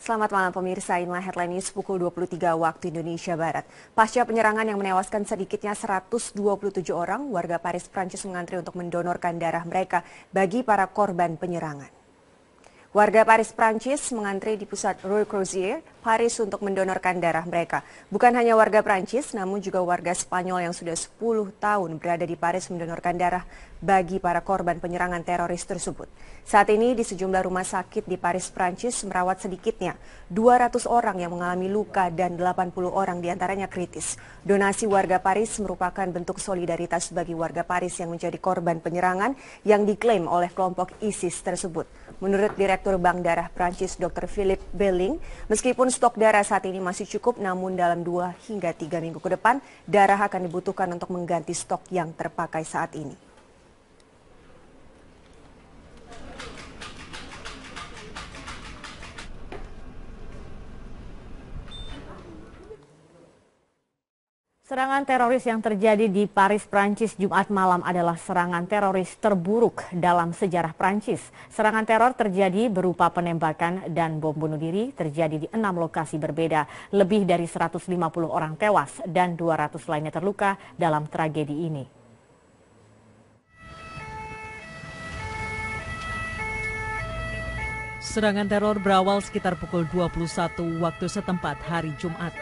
Selamat malam pemirsa, inilah headline news pukul 23 waktu Indonesia Barat. Pasca penyerangan yang menewaskan sedikitnya 127 orang, warga Paris, Prancis mengantri untuk mendonorkan darah mereka bagi para korban penyerangan. Warga Paris, Prancis mengantri di pusat Rue Crozier, Paris untuk mendonorkan darah mereka. Bukan hanya warga Prancis, namun juga warga Spanyol yang sudah 10 tahun berada di Paris mendonorkan darah bagi para korban penyerangan teroris tersebut. Saat ini di sejumlah rumah sakit di Paris, Prancis merawat sedikitnya 200 orang yang mengalami luka dan 80 orang diantaranya kritis. Donasi warga Paris merupakan bentuk solidaritas bagi warga Paris yang menjadi korban penyerangan yang diklaim oleh kelompok ISIS tersebut. Menurut Direktur Bank Darah Prancis Dr. Philippe Belling, meskipun stok darah saat ini masih cukup, namun dalam 2 hingga 3 minggu ke depan, darah akan dibutuhkan untuk mengganti stok yang terpakai saat ini. Serangan teroris yang terjadi di Paris, Prancis Jumat malam adalah serangan teroris terburuk dalam sejarah Prancis. Serangan teror terjadi berupa penembakan dan bom bunuh diri terjadi di 6 lokasi berbeda. Lebih dari 150 orang tewas dan 200 lainnya terluka dalam tragedi ini. Serangan teror berawal sekitar pukul 21 waktu setempat hari Jumat.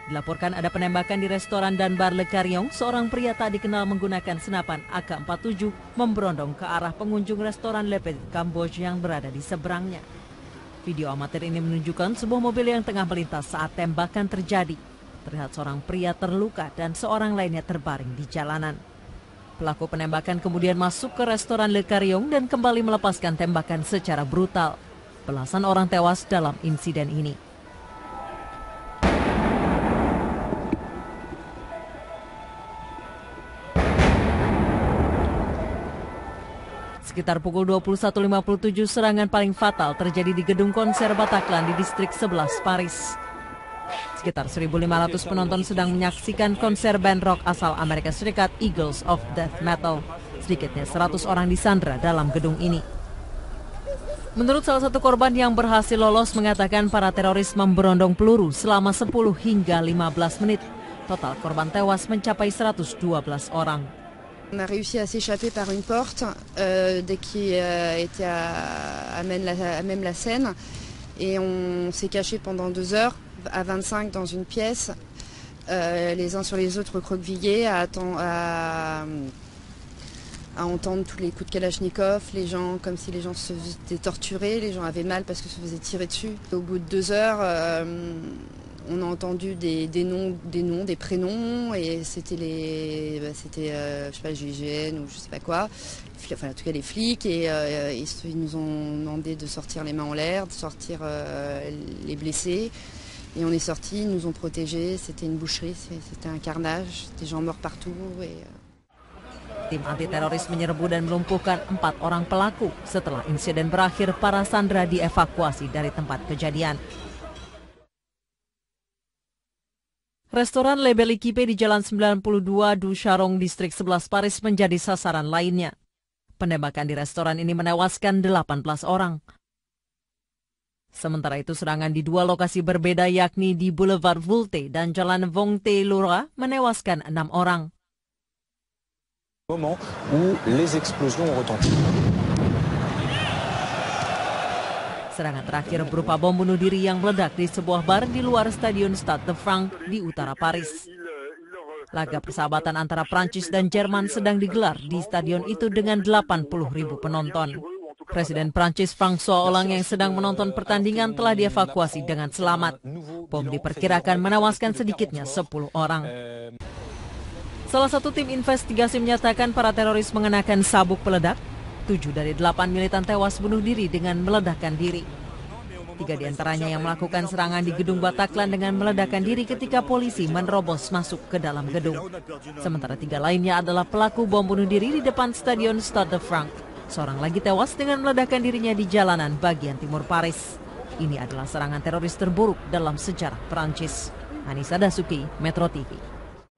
Dilaporkan ada penembakan di restoran dan bar Le Carillon. Seorang pria tak dikenal menggunakan senapan AK-47 memberondong ke arah pengunjung restoran Le Petit Cambodge yang berada di seberangnya. Video amatir ini menunjukkan sebuah mobil yang tengah melintas saat tembakan terjadi. Terlihat seorang pria terluka dan seorang lainnya terbaring di jalanan. Pelaku penembakan kemudian masuk ke restoran Le Carillon dan kembali melepaskan tembakan secara brutal. Belasan orang tewas dalam insiden ini. Sekitar pukul 21.57 serangan paling fatal terjadi di gedung konser Bataclan di distrik 11 Paris. Sekitar 1.500 penonton sedang menyaksikan konser band rock asal Amerika Serikat Eagles of Death Metal. Sedikitnya 100 orang disandra dalam gedung ini. Menurut salah satu korban yang berhasil lolos mengatakan para teroris memberondong peluru selama 10 hingga 15 menit. Total korban tewas mencapai 112 orang. On a réussi à s'échapper par une porte dès qu'il était à même la Seine et on s'est caché pendant 2 heures à 25 dans une pièce, les uns sur les autres recroquevillés à entendre tous les coups de Kalachnikov, les gens comme si les gens se faisaient torturer, les gens avaient mal parce que se faisaient tirer dessus. Au bout de 2 heures, on a entendu des noms, des prénoms, et c'était je sais pas, GIGN ou je sais pas quoi, enfin en tout cas les flics, et ils nous ont demandé de sortir les mains en l'air, de sortir les blessés, et on est sortis, ils nous ont protégés. C'était une boucherie, c'était un carnage, des gens morts partout. Tim anti-teroris menyerbu dan melumpuhkan 4 orang pelaku. Setelah insiden berakhir, para sandera dievakuasi dari tempat kejadian. Restoran Le Bel Équipé di Jalan 92 Du Charong, distrik 11 Paris menjadi sasaran lainnya. Penembakan di restoran ini menewaskan 18 orang. Sementara itu serangan di 2 lokasi berbeda yakni di Boulevard Voltaire dan Jalan Vongte-Loura menewaskan 6 orang. Moment où les explosions ont retenti. Serangan terakhir berupa bom bunuh diri yang meledak di sebuah bar di luar Stadion Stade de France di utara Paris. Laga persahabatan antara Prancis dan Jerman sedang digelar di stadion itu dengan 80.000 penonton. Presiden Prancis François Hollande yang sedang menonton pertandingan telah dievakuasi dengan selamat. Bom diperkirakan menewaskan sedikitnya 10 orang. Salah satu tim investigasi menyatakan para teroris mengenakan sabuk peledak. 7 dari 8 militan tewas bunuh diri dengan meledakkan diri. 3 diantaranya yang melakukan serangan di gedung Bataclan dengan meledakkan diri ketika polisi menerobos masuk ke dalam gedung. Sementara 3 lainnya adalah pelaku bom bunuh diri di depan Stadion Stade de France. Seorang lagi tewas dengan meledakkan dirinya di jalanan bagian timur Paris. Ini adalah serangan teroris terburuk dalam sejarah Perancis. Anissa Dasuki, Metro TV.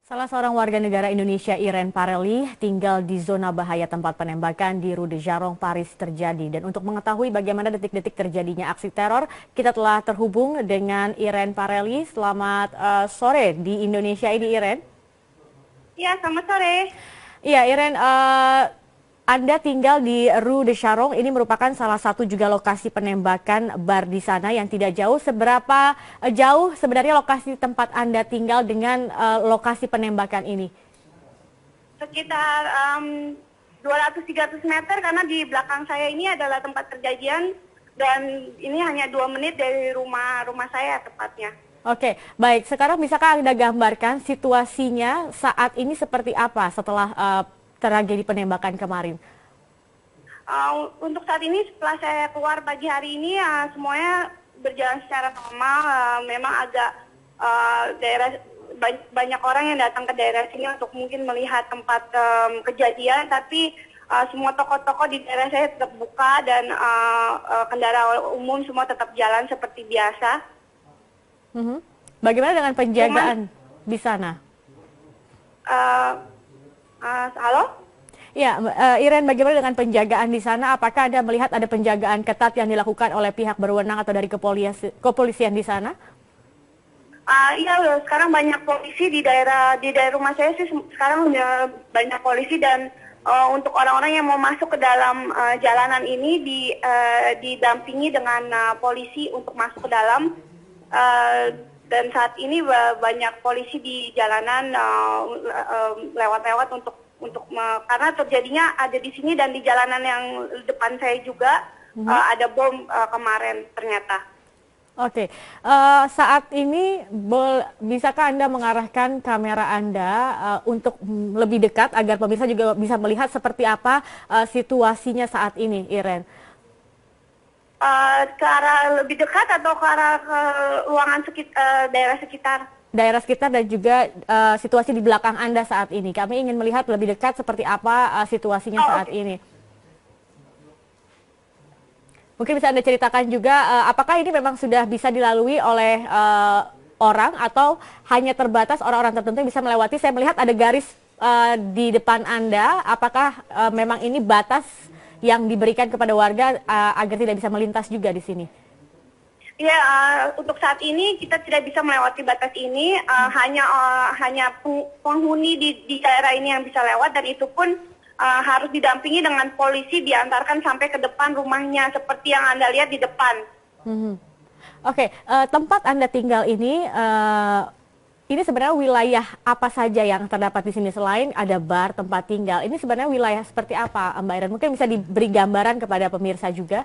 Salah seorang warga negara Indonesia, Irene Parelli, tinggal di zona bahaya tempat penembakan di Rue de Jarong, Paris terjadi. Dan untuk mengetahui bagaimana detik-detik terjadinya aksi teror, kita telah terhubung dengan Irene Parelli. Selamat sore di Indonesia ini, Irene. Ya, selamat sore. Iya, Irene, Anda tinggal di Rue de Jarong, ini merupakan salah satu juga lokasi penembakan bar di sana yang tidak jauh. Seberapa jauh sebenarnya lokasi tempat Anda tinggal dengan lokasi penembakan ini? Sekitar 200-300 meter karena di belakang saya ini adalah tempat kejadian dan ini hanya 2 menit dari rumah saya tepatnya. Oke, baik. Sekarang bisakah Anda gambarkan situasinya saat ini seperti apa setelah tragedi penembakan kemarin? Untuk saat ini setelah saya keluar pagi hari ini semuanya berjalan secara normal. Memang agak banyak orang yang datang ke daerah sini untuk mungkin melihat tempat kejadian, tapi semua toko-toko di daerah saya tetap buka dan kendaraan umum semua tetap jalan seperti biasa. Bagaimana dengan penjagaan di sana? Halo? Ya, Irene, bagaimana dengan penjagaan di sana? Apakah Anda melihat ada penjagaan ketat yang dilakukan oleh pihak berwenang atau dari kepolisian di sana? Iya, sekarang banyak polisi di daerah rumah saya sih sekarang udah banyak polisi dan untuk orang-orang yang mau masuk ke dalam jalanan ini didampingi dengan polisi untuk masuk ke dalam. Dan saat ini banyak polisi di jalanan lewat-lewat karena terjadinya ada di sini dan di jalanan yang depan saya juga ada bom kemarin ternyata. Oke, saat ini bisakah Anda mengarahkan kamera Anda untuk lebih dekat agar pemirsa juga bisa melihat seperti apa situasinya saat ini, Irene? Ke arah lebih dekat atau ke arah ruangan daerah sekitar? Daerah sekitar dan juga situasi di belakang Anda saat ini. Kami ingin melihat lebih dekat seperti apa situasinya saat ini. Mungkin bisa Anda ceritakan juga apakah ini memang sudah bisa dilalui oleh orang atau hanya terbatas orang-orang tertentu yang bisa melewati. Saya melihat ada garis di depan Anda. Apakah memang ini batas yang diberikan kepada warga agar tidak bisa melintas juga di sini? Ya, untuk saat ini kita tidak bisa melewati batas ini, hanya penghuni di daerah ini yang bisa lewat dan itu pun harus didampingi dengan polisi diantarkan sampai ke depan rumahnya seperti yang Anda lihat di depan. Oke, tempat Anda tinggal ini sebenarnya wilayah apa saja yang terdapat di sini selain ada bar tempat tinggal? Ini sebenarnya wilayah seperti apa, Mbak Irene? Mungkin bisa diberi gambaran kepada pemirsa juga.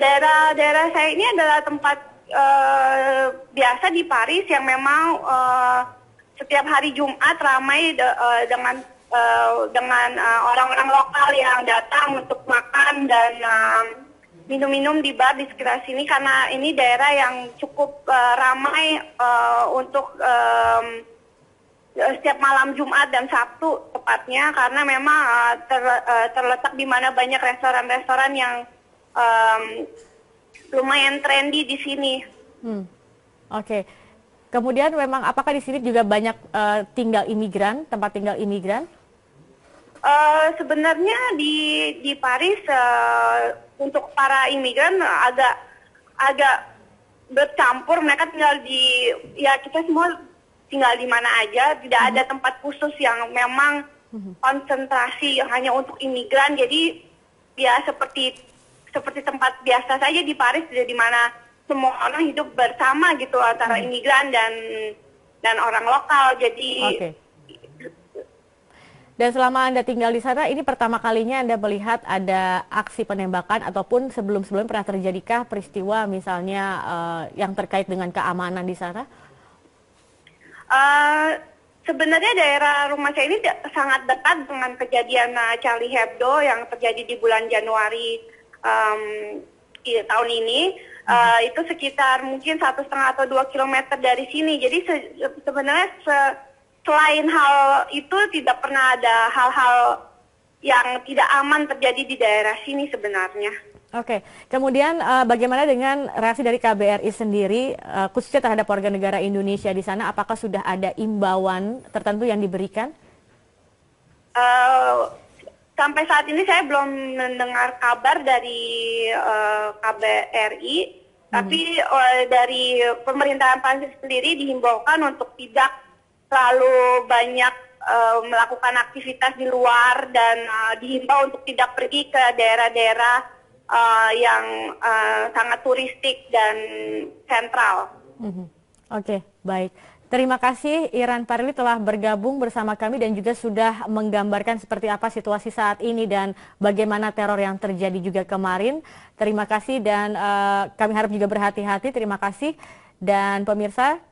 Daerah saya ini adalah tempat biasa di Paris yang memang setiap hari Jumat ramai dengan orang-orang lokal yang datang untuk makan dan minum-minum di bar di sekitar sini karena ini daerah yang cukup ramai untuk setiap malam Jumat dan Sabtu tepatnya karena memang terletak di mana banyak restoran-restoran yang lumayan trendy di sini. Oke. Kemudian memang apakah di sini juga banyak tempat tinggal imigran? Sebenarnya di Paris untuk para imigran agak bercampur. Mereka tinggal kita semua tinggal di mana aja. Tidak ada tempat khusus yang memang konsentrasi hanya untuk imigran. Jadi ya seperti tempat biasa saja di Paris, di mana semua orang hidup bersama gitu antara imigran dan orang lokal. Jadi Dan selama Anda tinggal di sana, ini pertama kalinya Anda melihat ada aksi penembakan ataupun sebelum-sebelumnya pernah terjadikah peristiwa misalnya yang terkait dengan keamanan di sana? Sebenarnya daerah rumah saya ini sangat dekat dengan kejadian Charlie Hebdo yang terjadi di bulan Januari tahun ini. Itu sekitar mungkin 1,5 atau 2 kilometer dari sini. Jadi sebenarnya selain hal itu tidak pernah ada hal-hal yang tidak aman terjadi di daerah sini sebenarnya. Oke, kemudian bagaimana dengan reaksi dari KBRI sendiri, khususnya terhadap warga negara Indonesia di sana? Apakah sudah ada imbauan tertentu yang diberikan? Sampai saat ini saya belum mendengar kabar dari KBRI, tapi dari pemerintahan Prancis sendiri dihimbaukan untuk tidak terlalu banyak melakukan aktivitas di luar dan dihimbau untuk tidak pergi ke daerah-daerah yang sangat turistik dan sentral. Oke, baik. Terima kasih Iran Parili telah bergabung bersama kami dan juga sudah menggambarkan seperti apa situasi saat ini dan bagaimana teror yang terjadi juga kemarin. Terima kasih dan kami harap juga berhati-hati. Terima kasih dan pemirsa.